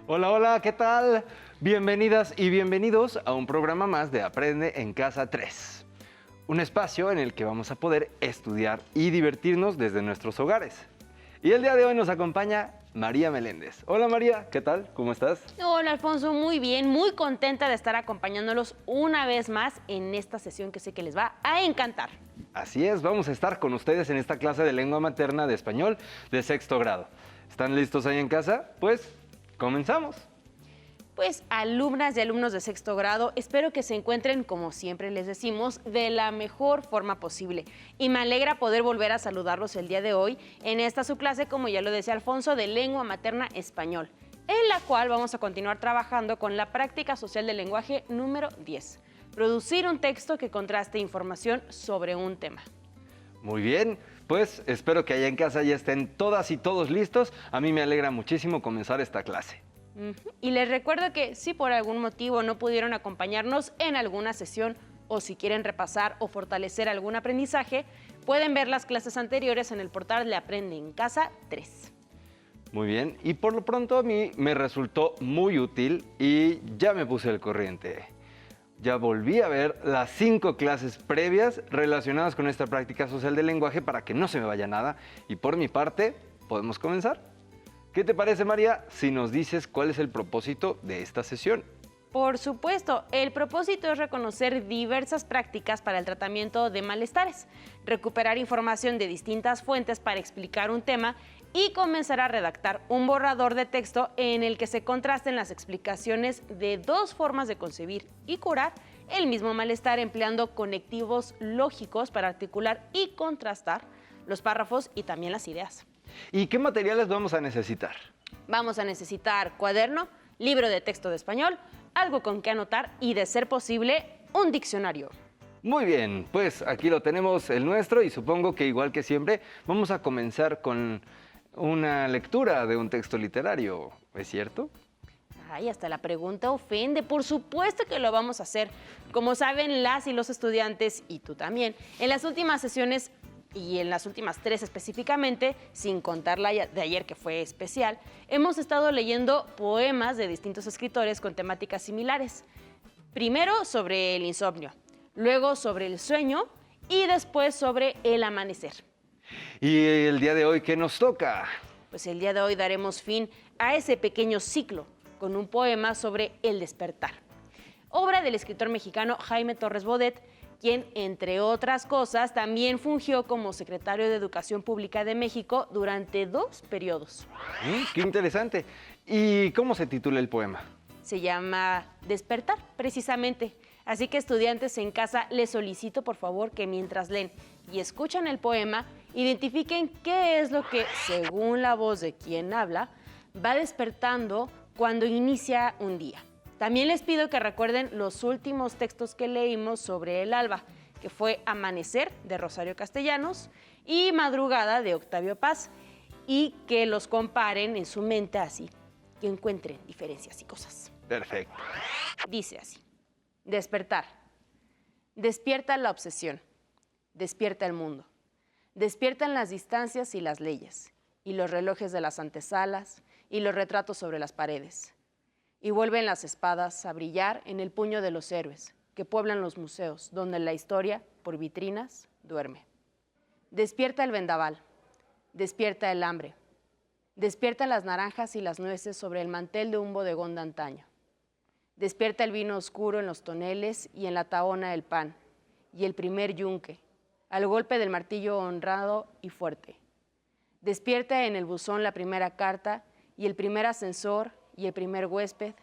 Hola, hola, ¿qué tal? Bienvenidas y bienvenidos a un programa más de Aprende en Casa 3. Un espacio en el que vamos a poder estudiar y divertirnos desde nuestros hogares. Y el día de hoy nos acompaña María Meléndez. Hola María, ¿qué tal? ¿Cómo estás? Hola Alfonso, muy bien, muy contenta de estar acompañándolos una vez más en esta sesión que sé que les va a encantar. Así es, vamos a estar con ustedes en esta clase de lengua materna de español de sexto grado. ¿Están listos ahí en casa? Pues, comenzamos. Pues alumnas y alumnos de sexto grado, espero que se encuentren, como siempre les decimos, de la mejor forma posible. Y me alegra poder volver a saludarlos el día de hoy en esta su clase, como ya lo decía Alfonso, de lengua materna español, en la cual vamos a continuar trabajando con la práctica social del lenguaje número 10. Producir un texto que contraste información sobre un tema. Muy bien, pues espero que allá en casa ya estén todas y todos listos. A mí me alegra muchísimo comenzar esta clase. Y les recuerdo que si por algún motivo no pudieron acompañarnos en alguna sesión o si quieren repasar o fortalecer algún aprendizaje, pueden ver las clases anteriores en el portal de Aprende en Casa 3. Muy bien, y por lo pronto a mí me resultó muy útil y ya me puse al corriente. Ya volví a ver las 5 clases previas relacionadas con esta práctica social del lenguaje para que no se me vaya nada. Y por mi parte, podemos comenzar. ¿Qué te parece, María, si nos dices cuál es el propósito de esta sesión? Por supuesto, el propósito es reconocer diversas prácticas para el tratamiento de malestares, recuperar información de distintas fuentes para explicar un tema y comenzar a redactar un borrador de texto en el que se contrasten las explicaciones de dos formas de concebir y curar el mismo malestar empleando conectivos lógicos para articular y contrastar los párrafos y también las ideas. ¿Y qué materiales vamos a necesitar? Vamos a necesitar cuaderno, libro de texto de español, algo con que anotar y, de ser posible, un diccionario. Muy bien, pues aquí lo tenemos el nuestro y supongo que igual que siempre vamos a comenzar con una lectura de un texto literario, ¿es cierto? Ay, hasta la pregunta ofende. Por supuesto que lo vamos a hacer. Como saben las y los estudiantes, y tú también, en las últimas sesiones y en las últimas 3 específicamente, sin contar la de ayer que fue especial, hemos estado leyendo poemas de distintos escritores con temáticas similares. Primero sobre el insomnio, luego sobre el sueño y después sobre el amanecer. Y el día de hoy, ¿qué nos toca? Pues el día de hoy daremos fin a ese pequeño ciclo con un poema sobre el despertar. Obra del escritor mexicano Jaime Torres Bodet, quien, entre otras cosas, también fungió como secretario de Educación Pública de México durante 2 periodos. ¡Qué interesante! ¿Y cómo se titula el poema? Se llama Despertar, precisamente. Así que, estudiantes en casa, les solicito por favor que mientras leen y escuchan el poema, identifiquen qué es lo que, según la voz de quien habla, va despertando cuando inicia un día. También les pido que recuerden los últimos textos que leímos sobre el alba, que fue Amanecer, de Rosario Castellanos, y Madrugada, de Octavio Paz, y que los comparen en su mente así, que encuentren diferencias y cosas. Perfecto. Dice así: despertar. Despierta la obsesión, despierta el mundo, despiertan las distancias y las leyes, y los relojes de las antesalas, y los retratos sobre las paredes. Y vuelven las espadas a brillar en el puño de los héroes que pueblan los museos, donde la historia, por vitrinas, duerme. Despierta el vendaval, despierta el hambre, despierta las naranjas y las nueces sobre el mantel de un bodegón de antaño. Despierta el vino oscuro en los toneles y en la tahona el pan, y el primer yunque, al golpe del martillo honrado y fuerte. Despierta en el buzón la primera carta y el primer ascensor y el primer huésped,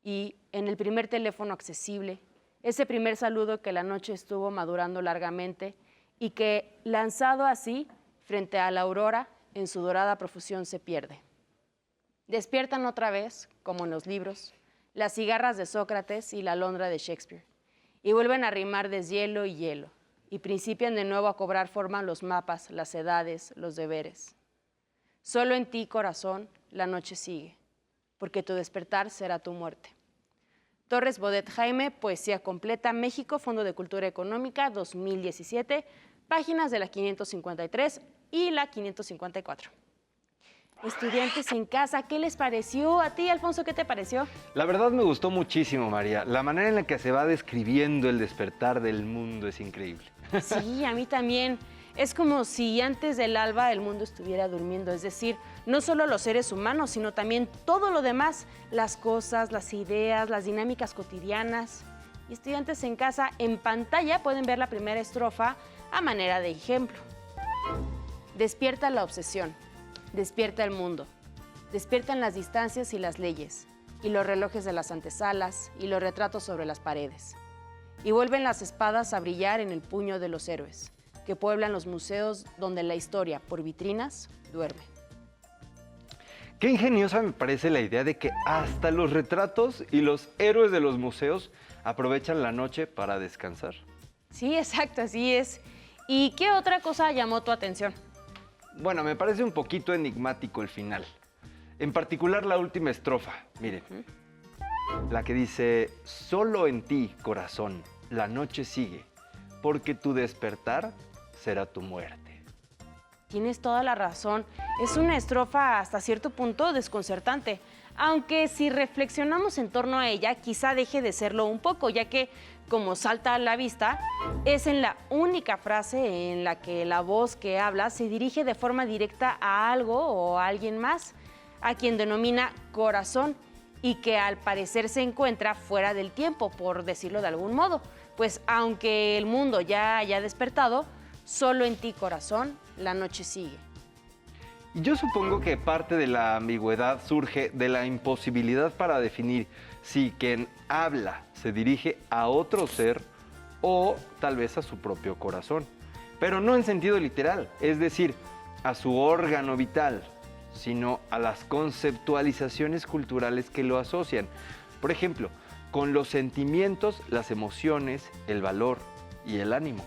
y en el primer teléfono accesible, ese primer saludo que la noche estuvo madurando largamente y que, lanzado así, frente a la aurora, en su dorada profusión se pierde. Despiertan otra vez, como en los libros, las cigarras de Sócrates y la alondra de Shakespeare, y vuelven a rimar deshielo y hielo, y principian de nuevo a cobrar forma los mapas, las edades, los deberes. Solo en ti, corazón, la noche sigue, porque tu despertar será tu muerte. Torres Bodet Jaime, Poesía Completa, México, Fondo de Cultura Económica, 2017, páginas de la 553 y la 554. Estudiantes en casa, ¿qué les pareció? A ti, Alfonso, ¿qué te pareció? La verdad me gustó muchísimo, María. La manera en la que se va describiendo el despertar del mundo es increíble. Sí, a mí también. Es como si antes del alba el mundo estuviera durmiendo, es decir, no solo los seres humanos, sino también todo lo demás, las cosas, las ideas, las dinámicas cotidianas. Y estudiantes en casa, en pantalla pueden ver la primera estrofa a manera de ejemplo. Despierta la obsesión, despierta el mundo, despiertan las distancias y las leyes, y los relojes de las antesalas, y los retratos sobre las paredes. Y vuelven las espadas a brillar en el puño de los héroes, que pueblan los museos donde la historia, por vitrinas, duerme. Qué ingeniosa me parece la idea de que hasta los retratos y los héroes de los museos aprovechan la noche para descansar. Sí, exacto, así es. ¿Y qué otra cosa llamó tu atención? Bueno, me parece un poquito enigmático el final. En particular la última estrofa, miren. La que dice, solo en ti, corazón, la noche sigue, porque tu despertar será tu muerte. Tienes toda la razón. Es una estrofa hasta cierto punto desconcertante, aunque si reflexionamos en torno a ella, quizá deje de serlo un poco, ya que, como salta a la vista, es en la única frase en la que la voz que habla se dirige de forma directa a algo o a alguien más, a quien denomina corazón, y que al parecer se encuentra fuera del tiempo, por decirlo de algún modo. Pues aunque el mundo ya haya despertado, solo en ti, corazón, la noche sigue. Y yo supongo que parte de la ambigüedad surge de la imposibilidad para definir si quien habla se dirige a otro ser o tal vez a su propio corazón. Pero no en sentido literal, es decir, a su órgano vital, sino a las conceptualizaciones culturales que lo asocian. Por ejemplo, con los sentimientos, las emociones, el valor y el ánimo.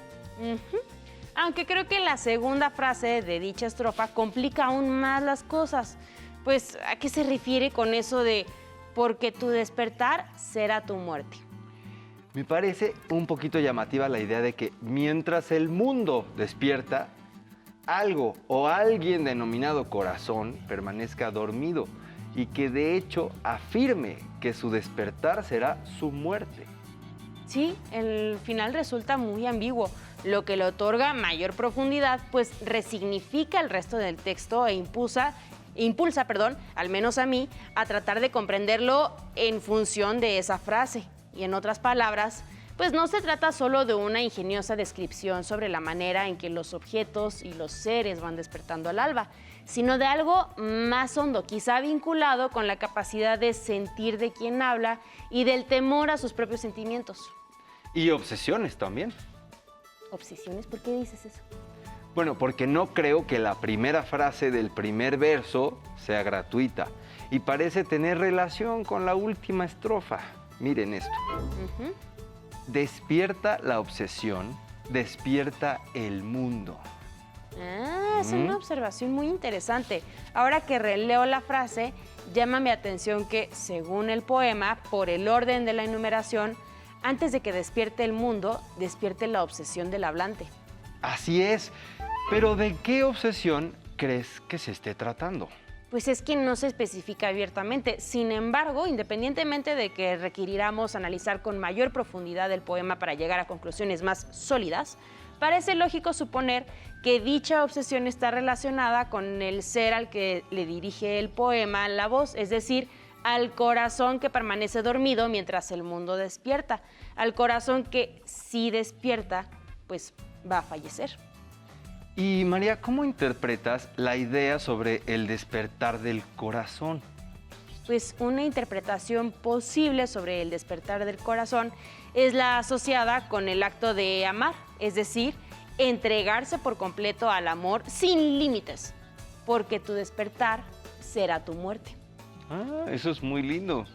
Aunque creo que la segunda frase de dicha estrofa complica aún más las cosas. Pues, ¿a qué se refiere con eso de porque tu despertar será tu muerte? Me parece un poquito llamativa la idea de que mientras el mundo despierta, algo o alguien denominado corazón permanezca dormido y que de hecho afirme que su despertar será su muerte. Sí, el final resulta muy ambiguo, lo que le otorga mayor profundidad, pues resignifica el resto del texto e impulsa, al menos a mí, a tratar de comprenderlo en función de esa frase. Y en otras palabras, pues no se trata solo de una ingeniosa descripción sobre la manera en que los objetos y los seres van despertando al alba, sino de algo más hondo, quizá vinculado con la capacidad de sentir de quien habla y del temor a sus propios sentimientos. Y obsesiones también. ¿Obsesiones? ¿Por qué dices eso? Bueno, porque no creo que la primera frase del primer verso sea gratuita y parece tener relación con la última estrofa. Miren esto. Despierta la obsesión, despierta el mundo. Es una observación muy interesante. Ahora que releo la frase, llama mi atención que, según el poema, por el orden de la enumeración, antes de que despierte el mundo, despierte la obsesión del hablante. Así es, pero ¿de qué obsesión crees que se esté tratando? Pues es que no se especifica abiertamente. Sin embargo, independientemente de que requiriéramos analizar con mayor profundidad el poema para llegar a conclusiones más sólidas, parece lógico suponer que dicha obsesión está relacionada con el ser al que le dirige el poema la voz, es decir, al corazón que permanece dormido mientras el mundo despierta, al corazón que si despierta, pues va a fallecer. Y María, ¿cómo interpretas la idea sobre el despertar del corazón? Pues una interpretación posible sobre el despertar del corazón es la asociada con el acto de amar, es decir, entregarse por completo al amor sin límites, porque tu despertar será tu muerte. Ah, eso es muy lindo.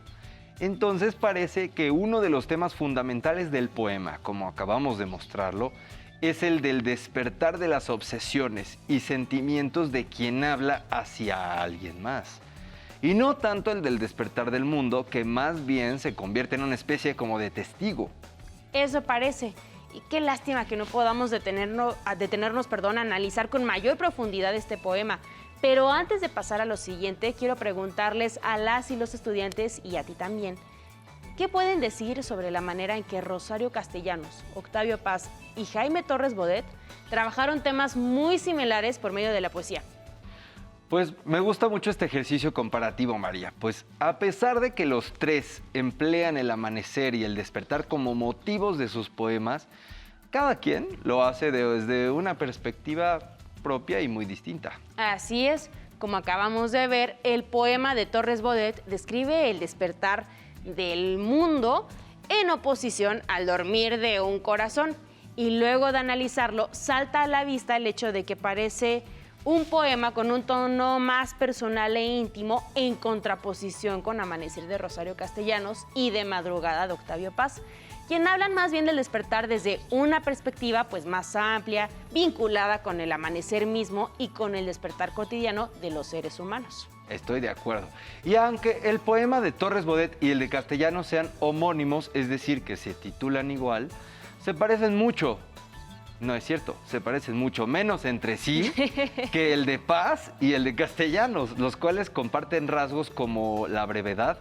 Entonces parece que uno de los temas fundamentales del poema, como acabamos de mostrarlo, es el del despertar de las obsesiones y sentimientos de quien habla hacia alguien más. Y no tanto el del despertar del mundo, que más bien se convierte en una especie como de testigo. Eso parece. Y qué lástima que no podamos detenernos, a analizar con mayor profundidad este poema. Pero antes de pasar a lo siguiente, quiero preguntarles a las y los estudiantes y a ti también, ¿qué pueden decir sobre la manera en que Rosario Castellanos, Octavio Paz y Jaime Torres Bodet trabajaron temas muy similares por medio de la poesía? Pues me gusta mucho este ejercicio comparativo, María, pues a pesar de que los tres emplean el amanecer y el despertar como motivos de sus poemas, cada quien lo hace desde una perspectiva propia y muy distinta. Así es, como acabamos de ver, el poema de Torres Bodet describe el despertar del mundo en oposición al dormir de un corazón. Y luego de analizarlo, salta a la vista el hecho de que parece un poema con un tono más personal e íntimo en contraposición con Amanecer de Rosario Castellanos y De Madrugada de Octavio Paz, quien hablan más bien del despertar desde una perspectiva pues más amplia, vinculada con el amanecer mismo y con el despertar cotidiano de los seres humanos. Estoy de acuerdo. Y aunque el poema de Torres Bodet y el de Castellanos sean homónimos, es decir, que se titulan igual, se parecen mucho. No es cierto, se parecen mucho menos entre sí que el de Paz y el de Castellanos, los cuales comparten rasgos como la brevedad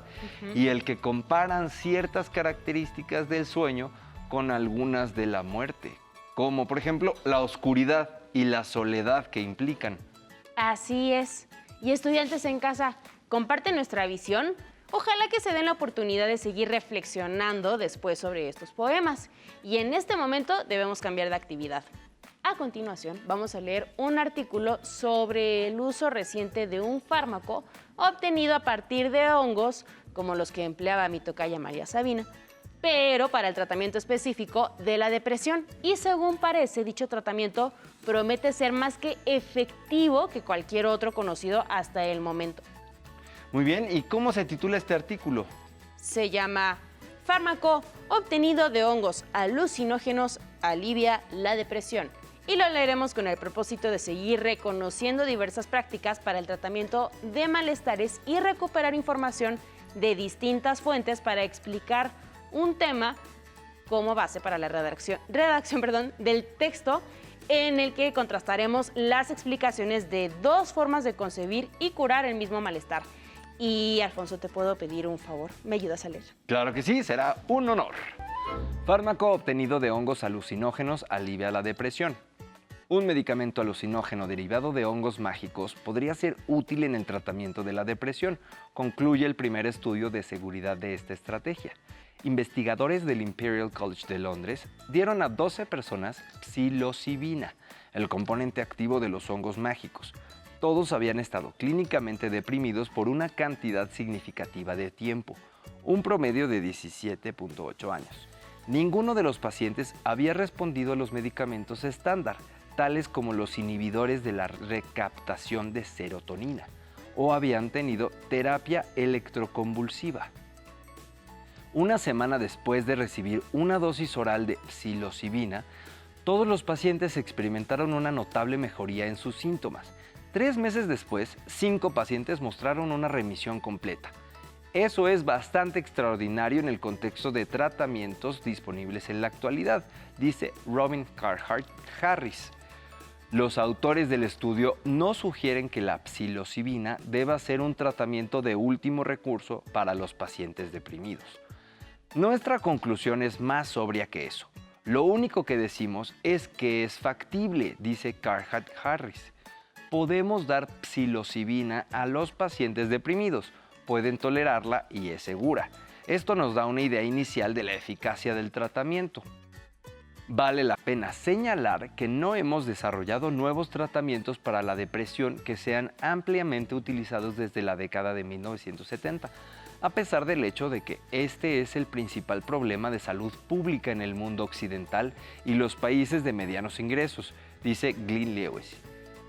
y el que comparan ciertas características del sueño con algunas de la muerte, como por ejemplo la oscuridad y la soledad que implican. Así es. Y estudiantes en casa, ¿comparten nuestra visión? Ojalá que se den la oportunidad de seguir reflexionando después sobre estos poemas. Y en este momento debemos cambiar de actividad. A continuación, vamos a leer un artículo sobre el uso reciente de un fármaco obtenido a partir de hongos, como los que empleaba mi tocaya María Sabina, pero para el tratamiento específico de la depresión. Y según parece, dicho tratamiento promete ser más que efectivo que cualquier otro conocido hasta el momento. Muy bien, ¿y cómo se titula este artículo? Se llama Fármaco obtenido de hongos alucinógenos alivia la depresión. Y lo leeremos con el propósito de seguir reconociendo diversas prácticas para el tratamiento de malestares y recuperar información de distintas fuentes para explicar un tema como base para la redacción del texto, en el que contrastaremos las explicaciones de dos formas de concebir y curar el mismo malestar. Y, Alfonso, ¿te puedo pedir un favor? ¿Me ayudas a leer? Claro que sí, será un honor. Fármaco obtenido de hongos alucinógenos alivia la depresión. Un medicamento alucinógeno derivado de hongos mágicos podría ser útil en el tratamiento de la depresión, concluye el primer estudio de seguridad de esta estrategia. Investigadores del Imperial College de Londres dieron a 12 personas psilocibina, el componente activo de los hongos mágicos. Todos habían estado clínicamente deprimidos por una cantidad significativa de tiempo, un promedio de 17.8 años. Ninguno de los pacientes había respondido a los medicamentos estándar, tales como los inhibidores de la recaptación de serotonina, o habían tenido terapia electroconvulsiva. Una semana después de recibir una dosis oral de psilocibina, todos los pacientes experimentaron una notable mejoría en sus síntomas. 3 meses después, 5 pacientes mostraron una remisión completa. Eso es bastante extraordinario en el contexto de tratamientos disponibles en la actualidad, dice Robin Carhart Harris. Los autores del estudio no sugieren que la psilocibina deba ser un tratamiento de último recurso para los pacientes deprimidos. Nuestra conclusión es más sobria que eso. Lo único que decimos es que es factible, dice Carhart Harris. Podemos dar psilocibina a los pacientes deprimidos, pueden tolerarla y es segura. Esto nos da una idea inicial de la eficacia del tratamiento. Vale la pena señalar que no hemos desarrollado nuevos tratamientos para la depresión que sean ampliamente utilizados desde la década de 1970, a pesar del hecho de que este es el principal problema de salud pública en el mundo occidental y los países de medianos ingresos, dice Glyn Lewis.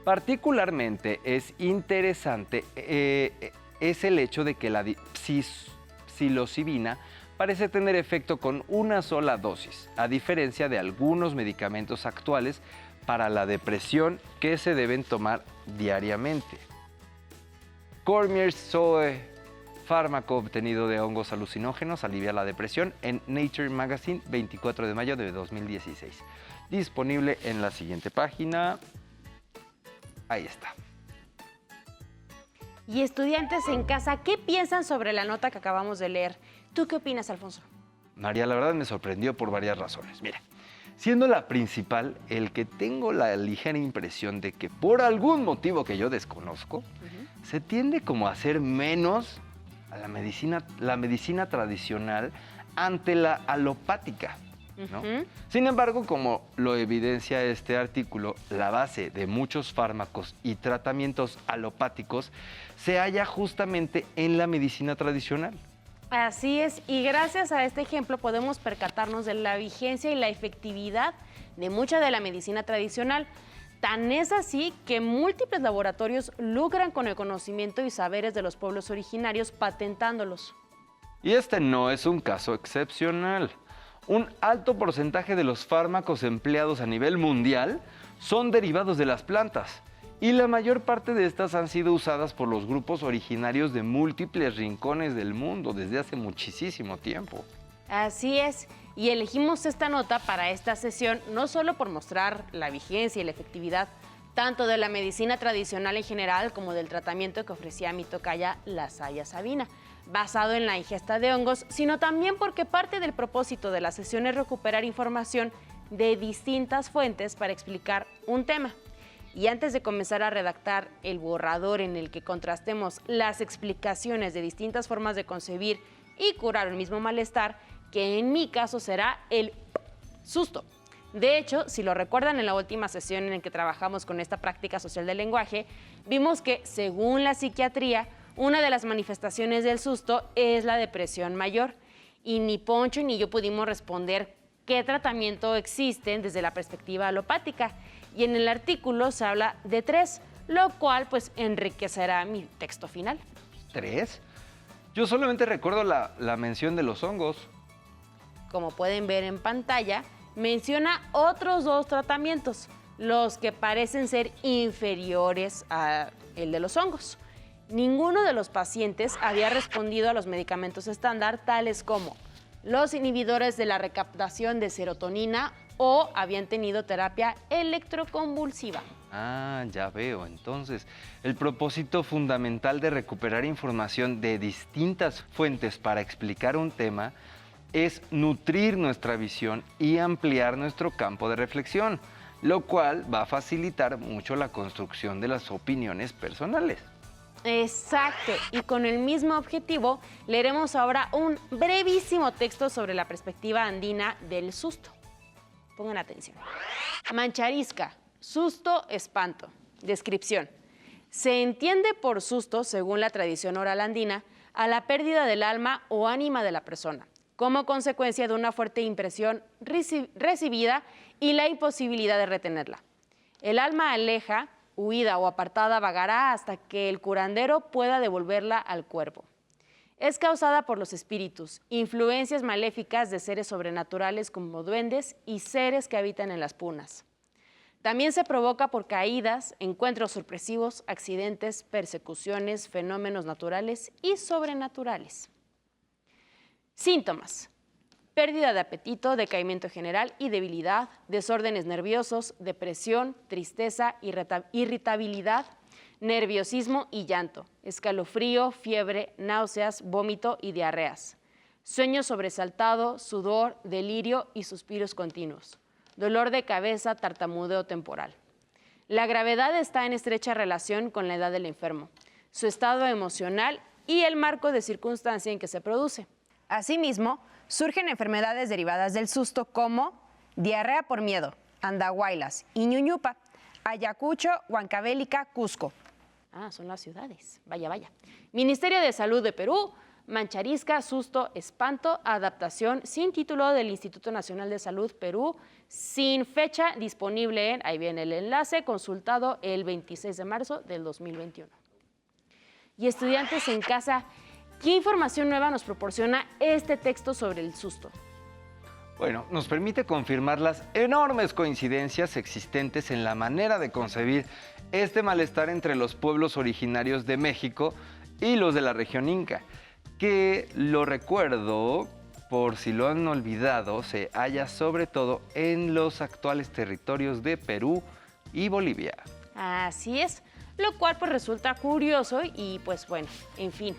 Particularmente es interesante es el hecho de que la psilocibina parece tener efecto con una sola dosis, a diferencia de algunos medicamentos actuales para la depresión que se deben tomar diariamente. Cormier Zoe, fármaco obtenido de hongos alucinógenos, alivia la depresión, en Nature Magazine, 24 de mayo de 2016. Disponible en la siguiente página. Ahí está. Y estudiantes en casa, ¿qué piensan sobre la nota que acabamos de leer? ¿Tú qué opinas, Alfonso? María, la verdad me sorprendió por varias razones. Mira, siendo la principal, el que tengo la ligera impresión de que por algún motivo que yo desconozco, se tiende como a hacer menos a la medicina tradicional ante la alopática, ¿no? Sin embargo, como lo evidencia este artículo, la base de muchos fármacos y tratamientos alopáticos se halla justamente en la medicina tradicional. Así es, y gracias a este ejemplo podemos percatarnos de la vigencia y la efectividad de mucha de la medicina tradicional. Tan es así que múltiples laboratorios lucran con el conocimiento y saberes de los pueblos originarios patentándolos. Y este no es un caso excepcional. Un alto porcentaje de los fármacos empleados a nivel mundial son derivados de las plantas. Y la mayor parte de estas han sido usadas por los grupos originarios de múltiples rincones del mundo desde hace muchísimo tiempo. Así es, y elegimos esta nota para esta sesión no solo por mostrar la vigencia y la efectividad tanto de la medicina tradicional en general como del tratamiento que ofrecía mi tocaya, la saya Sabina, basado en la ingesta de hongos, sino también porque parte del propósito de la sesión es recuperar información de distintas fuentes para explicar un tema. Y antes de comenzar a redactar el borrador en el que contrastemos las explicaciones de distintas formas de concebir y curar el mismo malestar, que en mi caso será el susto. De hecho, si lo recuerdan en la última sesión en la que trabajamos con esta práctica social del lenguaje, vimos que, según la psiquiatría, una de las manifestaciones del susto es la depresión mayor. Y ni Poncho ni yo pudimos responder qué tratamiento existen desde la perspectiva alopática. Y en el artículo se habla de 3, lo cual pues enriquecerá mi texto final. ¿3? Yo solamente recuerdo la mención de los hongos. Como pueden ver en pantalla, menciona otros 2 tratamientos, los que parecen ser inferiores al de los hongos. Ninguno de los pacientes había respondido a los medicamentos estándar, tales como los inhibidores de la recaptación de serotonina o habían tenido terapia electroconvulsiva. Ah, ya veo. Entonces, el propósito fundamental de recuperar información de distintas fuentes para explicar un tema es nutrir nuestra visión y ampliar nuestro campo de reflexión, lo cual va a facilitar mucho la construcción de las opiniones personales. Exacto, y con el mismo objetivo leeremos ahora un brevísimo texto sobre la perspectiva andina del susto. Pongan atención. Mancharisca, susto, espanto. Descripción. Se entiende por susto, según la tradición oral andina, a la pérdida del alma o ánima de la persona, como consecuencia de una fuerte impresión recibida y la imposibilidad de retenerla. El alma aleja, huida o apartada vagará hasta que el curandero pueda devolverla al cuerpo. Es causada por los espíritus, influencias maléficas de seres sobrenaturales como duendes y seres que habitan en las punas. También se provoca por caídas, encuentros sorpresivos, accidentes, persecuciones, fenómenos naturales y sobrenaturales. Síntomas: pérdida de apetito, decaimiento general y debilidad, desórdenes nerviosos, depresión, tristeza, irritabilidad, nerviosismo y llanto, escalofrío, fiebre, náuseas, vómito y diarreas, sueño sobresaltado, sudor, delirio y suspiros continuos, dolor de cabeza, tartamudeo temporal. La gravedad está en estrecha relación con la edad del enfermo, su estado emocional y el marco de circunstancia en que se produce. Asimismo, surgen enfermedades derivadas del susto como diarrea por miedo, Andahuaylas y Ñuñupa, Ayacucho, Huancavelica, Cusco. Ah, son las ciudades. Vaya, vaya. Ministerio de Salud de Perú, Mancharisca, susto, espanto, adaptación sin título del Instituto Nacional de Salud Perú, sin fecha disponible en, ahí viene el enlace, consultado el 26 de marzo del 2021. Y estudiantes en casa, ¿qué información nueva nos proporciona este texto sobre el susto? Bueno, nos permite confirmar las enormes coincidencias existentes en la manera de concebir este malestar entre los pueblos originarios de México y los de la región inca, que, lo recuerdo, por si lo han olvidado, se halla sobre todo en los actuales territorios de Perú y Bolivia. Así es. lo cual pues resulta curioso y pues bueno, en fin.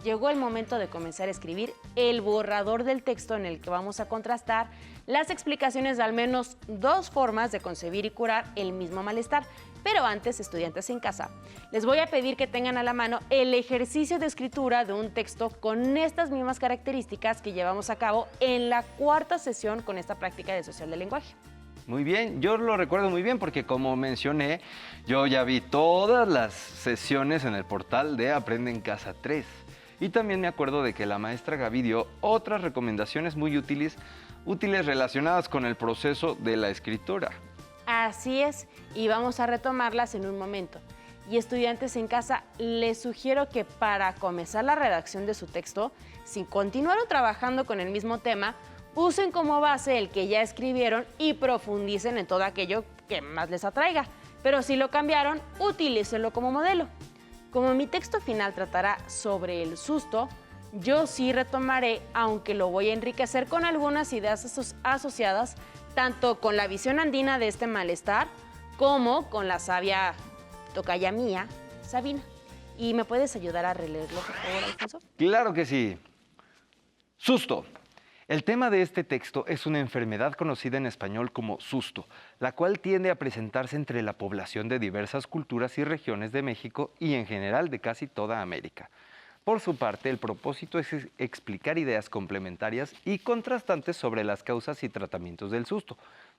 Llegó el momento de comenzar a escribir el borrador del texto en el que vamos a contrastar las explicaciones de al menos 2 formas de concebir y curar el mismo malestar. Pero antes, estudiantes en casa, les voy a pedir que tengan a la mano el ejercicio de escritura de un texto con estas mismas características que llevamos a cabo en la 4ª sesión con esta práctica de social del lenguaje. Muy bien, yo lo recuerdo muy bien porque como mencioné, yo ya vi todas las sesiones en el portal de Aprende en Casa 3. Y también me acuerdo de que la maestra Gaby dio otras recomendaciones muy útiles relacionadas con el proceso de la escritura. Así es, y vamos a retomarlas en un momento. Y estudiantes en casa, les sugiero que para comenzar la redacción de su texto, si continuaron trabajando con el mismo tema, usen como base el que ya escribieron y profundicen en todo aquello que más les atraiga. Pero si lo cambiaron, utilícenlo como modelo. Como mi texto final tratará sobre el susto, yo sí retomaré, aunque lo voy a enriquecer con algunas ideas asociadas, tanto con la visión andina de este malestar, como con la sabia tocaya mía, Sabina. ¿Y me puedes ayudar a releerlo, por favor, Alfonso? Claro que sí. Susto. El tema de este texto es una enfermedad conocida en español como susto, la cual tiende a presentarse entre la población de diversas culturas y regiones de México y en general de casi toda América. Por su parte, el propósito es explicar ideas complementarias y contrastantes sobre las causas y tratamientos del susto,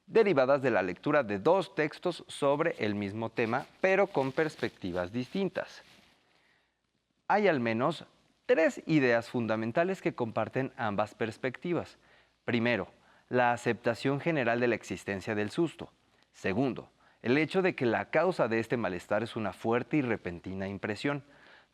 derivadas de la lectura de 2 textos sobre el mismo tema, pero con perspectivas distintas. Hay al menos 3 ideas fundamentales que comparten ambas perspectivas. Primero, la aceptación general de la existencia del susto. Segundo, el hecho de que la causa de este malestar es una fuerte y repentina impresión.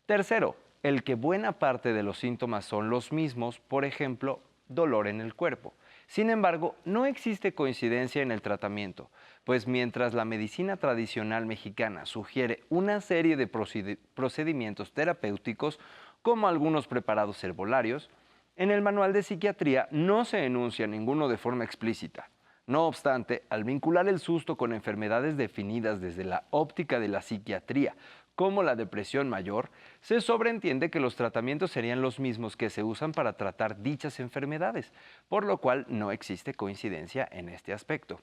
Tercero, el que buena parte de los síntomas son los mismos, por ejemplo, dolor en el cuerpo. Sin embargo, no existe coincidencia en el tratamiento, pues mientras la medicina tradicional mexicana sugiere una serie de procedimientos terapéuticos, como algunos preparados herbolarios, en el manual de psiquiatría no se enuncia ninguno de forma explícita. No obstante, al vincular el susto con enfermedades definidas desde la óptica de la psiquiatría, como la depresión mayor, se sobreentiende que los tratamientos serían los mismos que se usan para tratar dichas enfermedades, por lo cual no existe coincidencia en este aspecto.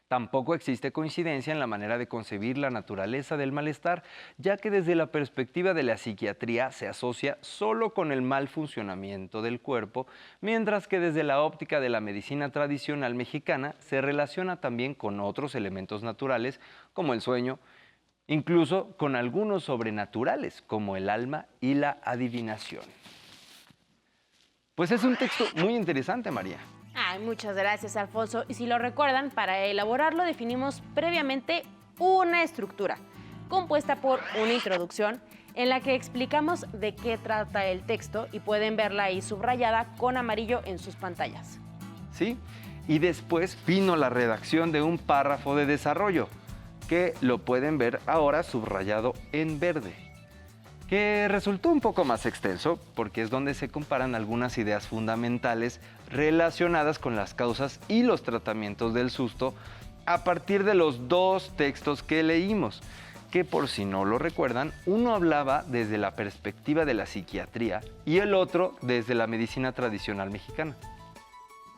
Tampoco existe coincidencia en la manera de concebir la naturaleza del malestar, ya que desde la perspectiva de la psiquiatría se asocia solo con el mal funcionamiento del cuerpo, mientras que desde la óptica de la medicina tradicional mexicana se relaciona también con otros elementos naturales como el sueño, incluso con algunos sobrenaturales como el alma y la adivinación. Pues es un texto muy interesante, María. Ay, muchas gracias, Alfonso. Y si lo recuerdan, para elaborarlo definimos previamente una estructura compuesta por una introducción en la que explicamos de qué trata el texto y pueden verla ahí subrayada con amarillo en sus pantallas. Sí, y después vino la redacción de un párrafo de desarrollo, que lo pueden ver ahora subrayado en verde, que resultó un poco más extenso porque es donde se comparan algunas ideas fundamentales relacionadas con las causas y los tratamientos del susto a partir de los 2 textos que leímos, que por si no lo recuerdan, uno hablaba desde la perspectiva de la psiquiatría y el otro desde la medicina tradicional mexicana.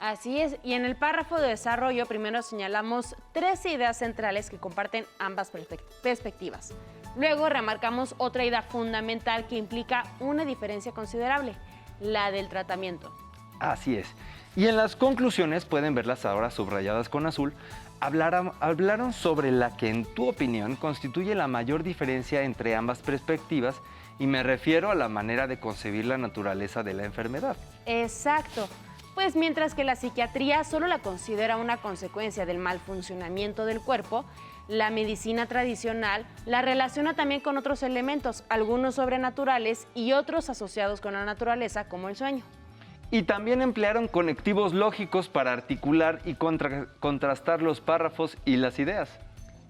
Así es, y en el párrafo de desarrollo primero señalamos 3 ideas centrales que comparten ambas perspectivas. Luego remarcamos otra idea fundamental que implica una diferencia considerable, la del tratamiento. Así es. Y en las conclusiones, pueden verlas ahora subrayadas con azul, hablaron sobre la que en tu opinión constituye la mayor diferencia entre ambas perspectivas y me refiero a la manera de concebir la naturaleza de la enfermedad. Exacto. Pues mientras que la psiquiatría solo la considera una consecuencia del mal funcionamiento del cuerpo, la medicina tradicional la relaciona también con otros elementos, algunos sobrenaturales y otros asociados con la naturaleza, como el sueño. Y también emplearon conectivos lógicos para articular y contrastar los párrafos y las ideas.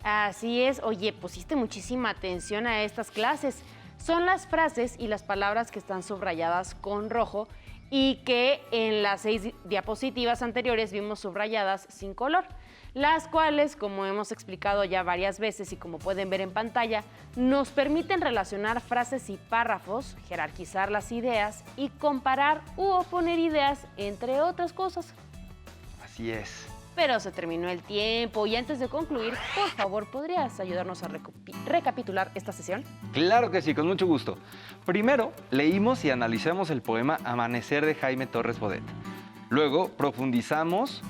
Así es. Oye, pusiste muchísima atención a estas clases. Son las frases y las palabras que están subrayadas con rojo y que en las 6 diapositivas anteriores vimos subrayadas sin color. las cuales, como hemos explicado ya varias veces y como pueden ver en pantalla, nos permiten relacionar frases y párrafos, jerarquizar las ideas y comparar u oponer ideas, entre otras cosas. Así es. Pero se terminó el tiempo y antes de concluir, por favor, ¿podrías ayudarnos a recapitular esta sesión? Claro que sí, con mucho gusto. Primero, leímos y analizamos el poema Amanecer de Jaime Torres Bodet. Luego, profundizamos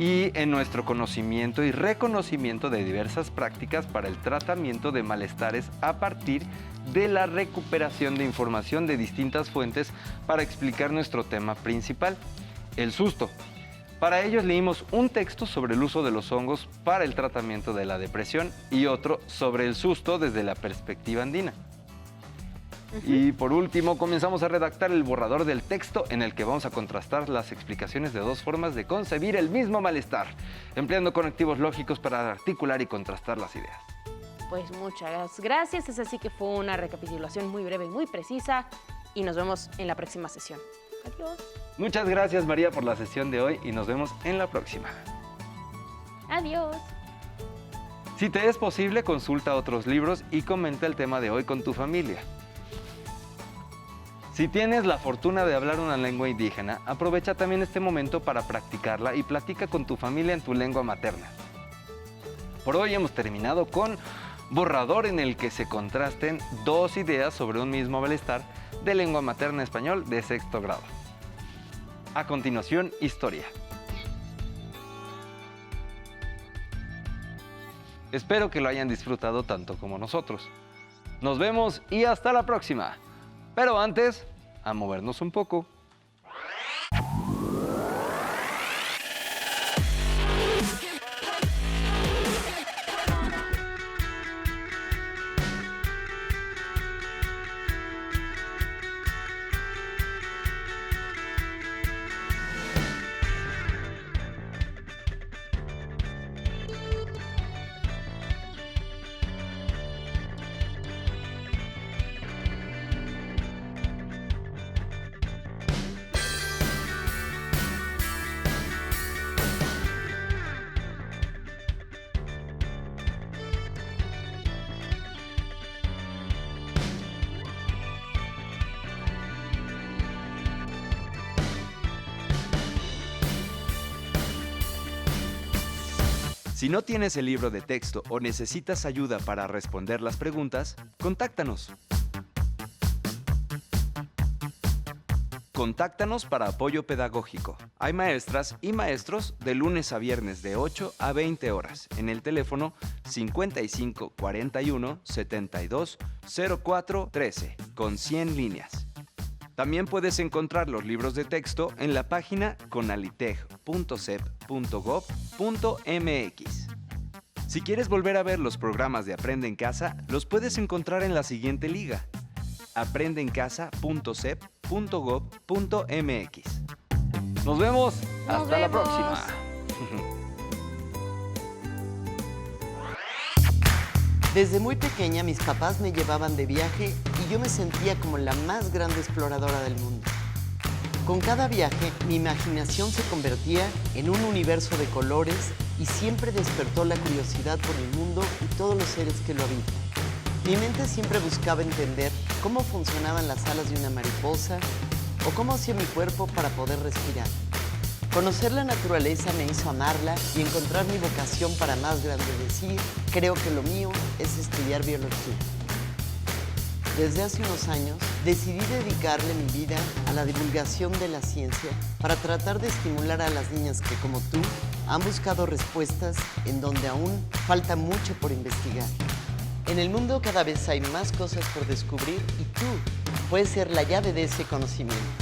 en nuestro conocimiento y reconocimiento de diversas prácticas para el tratamiento de malestares a partir de la recuperación de información de distintas fuentes para explicar nuestro tema principal, el susto. Para ellos leímos un texto sobre el uso de los hongos para el tratamiento de la depresión y otro sobre el susto desde la perspectiva andina. Y por último, comenzamos a redactar el borrador del texto en el que vamos a contrastar las explicaciones de dos formas de concebir el mismo malestar, empleando conectivos lógicos para articular y contrastar las ideas. Pues muchas gracias, es así que fue una recapitulación muy breve y muy precisa y nos vemos en la próxima sesión. Adiós. Muchas gracias, María, por la sesión de hoy y nos vemos en la próxima. Adiós. Si te es posible, consulta otros libros y comenta el tema de hoy con tu familia. Si tienes la fortuna de hablar una lengua indígena, aprovecha también este momento para practicarla y platica con tu familia en tu lengua materna. Por hoy hemos terminado con borrador en el que se contrasten dos ideas sobre un mismo malestar de lengua materna español de sexto grado. A continuación, historia. Espero que lo hayan disfrutado tanto como nosotros. Nos vemos y hasta la próxima. Pero antes, a movernos un poco. Si no tienes el libro de texto o necesitas ayuda para responder las preguntas, contáctanos. Contáctanos para apoyo pedagógico. Hay maestras y maestros de lunes a viernes de 8 a 20 horas en el teléfono 55 41 72 04 13 con 100 líneas. También puedes encontrar los libros de texto en la página conaliteg.sep.gov.mx. Si quieres volver a ver los programas de Aprende en Casa, los puedes encontrar en la siguiente liga: aprendeencasa.sep.gov.mx. Nos vemos. Nos Hasta la vemos. próxima. Desde muy pequeña mis papás me llevaban de viaje y yo me sentía como la más grande exploradora del mundo. Con cada viaje mi imaginación se convertía en un universo de colores y siempre despertó la curiosidad por el mundo y todos los seres que lo habitan. Mi mente siempre buscaba entender cómo funcionaban las alas de una mariposa o cómo hacía mi cuerpo para poder respirar. Conocer la naturaleza me hizo amarla y encontrar mi vocación para más grande decir, creo que lo mío es estudiar biología. Desde hace unos años decidí dedicarle mi vida a la divulgación de la ciencia para tratar de estimular a las niñas que, como tú, han buscado respuestas en donde aún falta mucho por investigar. En el mundo cada vez hay más cosas por descubrir y tú puedes ser la llave de ese conocimiento.